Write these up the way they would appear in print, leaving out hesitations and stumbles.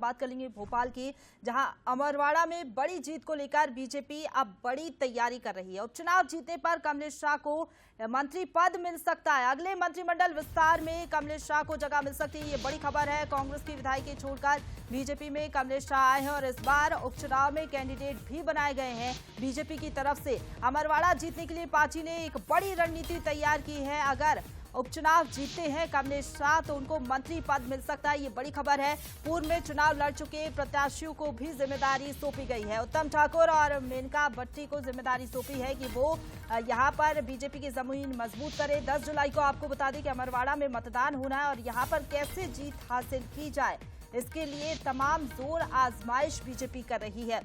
बात कर लेंगे भोपाल की, जहां अमरवाड़ा में बड़ी जीत को लेकर बीजेपी अब बड़ी तैयारी कर रही है। उपचुनाव जीतने पर कमलेश शाह को मंत्री पद मिल सकता है। अगले मंत्रिमंडल विस्तार में कमलेश शाह को जगह मिल सकती है, ये बड़ी खबर है। कांग्रेस की विधायक छोड़कर बीजेपी में कमलेश शाह आए हैं और इस बार उपचुनाव में कैंडिडेट भी बनाए गए हैं बीजेपी की तरफ से। अमरवाड़ा जीतने के लिए पार्टी ने एक बड़ी रणनीति तैयार की है। अगर उपचुनाव जीतते हैं कमलेश शाह तो उनको मंत्री पद मिल सकता है, ये बड़ी खबर है। पूर्व में चुनाव लड़ चुके प्रत्याशियों को भी जिम्मेदारी सौंपी गई है। उत्तम ठाकुर और मेनका भट्टी को जिम्मेदारी सौंपी है कि वो यहां पर बीजेपी की जमीन मजबूत करे। 10 जुलाई को आपको बता दें कि अमरवाड़ा में मतदान होना है और यहां पर कैसे जीत हासिल की जाए, इसके लिए तमाम जोर आजमाइश बीजेपी कर रही है।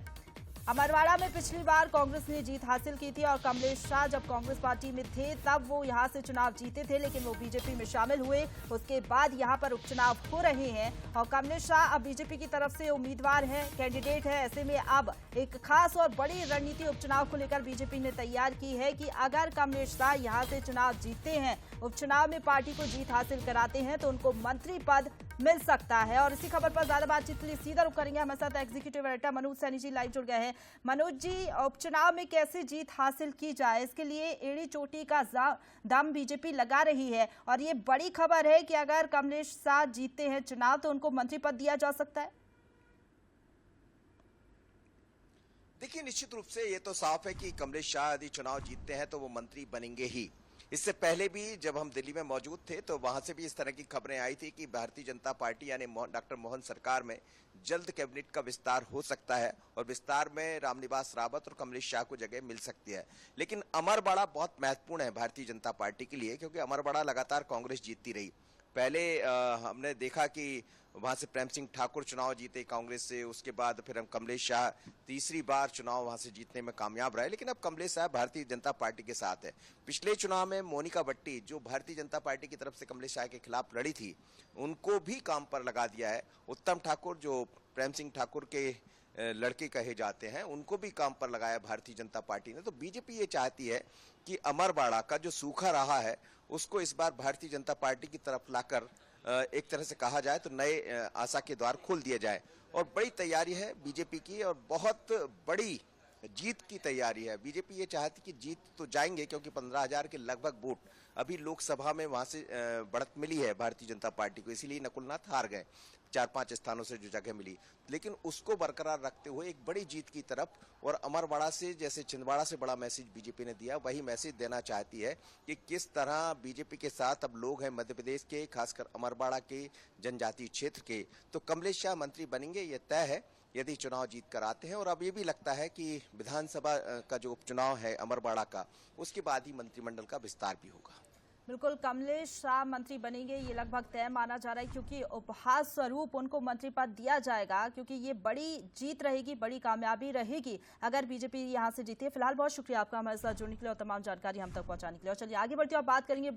अमरवाड़ा में पिछली बार कांग्रेस ने जीत हासिल की थी और कमलेश शाह जब कांग्रेस पार्टी में थे तब वो यहां से चुनाव जीते थे, लेकिन वो बीजेपी में शामिल हुए। उसके बाद यहां पर उपचुनाव हो रहे हैं और कमलेश शाह अब बीजेपी की तरफ से उम्मीदवार है, कैंडिडेट है। ऐसे में अब एक खास और बड़ी रणनीति उपचुनाव को लेकर बीजेपी ने तैयार की है कि अगर कमलेश शाह यहां से चुनाव जीतते हैं, उपचुनाव में पार्टी को जीत हासिल कराते हैं तो उनको मंत्री पद मिल सकता है। और इसी खबर पर ज्यादा बातचीत के लिए सीधा रुख करेंगे, हमारे साथ executive director Manoj Saini ji live जुड़ गए हैं। मनोज जी, उपचुनाव में कैसे जीत हासिल की जाए, इसके लिए एड़ी चोटी का दम बीजेपी लगा रही है और ये बड़ी खबर है कि अगर कमलेश शाह जीतते हैं चुनाव तो उनको मंत्री पद दिया जा सकता है। देखिए, निश्चित रूप से ये तो साफ है कि कमलेश शाह यदि चुनाव जीतते हैं तो वो मंत्री बनेंगे ही। इससे पहले भी जब हम दिल्ली में मौजूद थे तो वहां से भी इस तरह की खबरें आई थी कि भारतीय जनता पार्टी यानी डॉक्टर मोहन सरकार में जल्द कैबिनेट का विस्तार हो सकता है और विस्तार में रामनिवास रावत और कमलेश शाह को जगह मिल सकती है। लेकिन अमरवाड़ा बहुत महत्वपूर्ण है भारतीय जनता पार्टी के लिए, क्योंकि अमरवाड़ा लगातार कांग्रेस जीतती रही। पहले हमने देखा कि वहां से प्रेम सिंह ठाकुर चुनाव जीते कांग्रेस से, उसके बाद फिर हम कमलेश शाह तीसरी बार चुनाव वहां से जीतने में कामयाब रहे। लेकिन अब कमलेश शाह भारतीय जनता पार्टी के साथ है। पिछले चुनाव में मोनिका भट्टी जो भारतीय जनता पार्टी की तरफ से कमलेश शाह के खिलाफ लड़ी थी, उनको भी काम पर लगा दिया है। उत्तम ठाकुर जो प्रेम सिंह ठाकुर के लड़के कहे जाते हैं, उनको भी काम पर लगाया भारतीय जनता पार्टी ने। तो बीजेपी ये चाहती है कि अमरवाड़ा का जो सूखा रहा है उसको इस बार भारतीय जनता पार्टी की तरफ लाकर एक तरह से कहा जाए तो नए आशा के द्वार खोल दिए जाए। और बड़ी तैयारी है बीजेपी की और बहुत बड़ी जीत की तैयारी है। बीजेपी ये चाहती कि जीत तो जाएंगे, क्योंकि 15,000 के लगभग वोट अभी लोकसभा में वहां से बढ़त मिली है भारतीय जनता पार्टी को, इसीलिए नकुलनाथ हार गए 4-5 स्थानों से जो जगह मिली। लेकिन उसको बरकरार रखते हुए एक बड़ी जीत की तरफ, और अमरवाड़ा से जैसे छिंदवाड़ा से बड़ा मैसेज बीजेपी ने दिया, वही मैसेज देना चाहती है कि किस तरह बीजेपी के साथ अब लोग हैं मध्य प्रदेश के, खासकर अमरवाड़ा के जनजातीय क्षेत्र के। तो कमलेश शाह मंत्री बनेंगे, ये तय है यदि चुनाव जीत कर आते हैं। और अब ये भी लगता है कि विधानसभा का जो उपचुनाव है अमरवाड़ा का, उसके बाद ही मंत्रिमंडल का विस्तार भी होगा। बिल्कुल, कमलेश शाह मंत्री बनेंगे ये लगभग तय माना जा रहा है, क्योंकि उपहार स्वरूप उनको मंत्री पद दिया जाएगा, क्योंकि ये बड़ी जीत रहेगी, बड़ी कामयाबी रहेगी अगर बीजेपी यहां से जीते। फिलहाल बहुत शुक्रिया आपका हमारे साथ जुड़ने के लिए और तमाम जानकारी हम तक पहुंचाने के लिए। और चलिए आगे बढ़ते हैं और बात करेंगे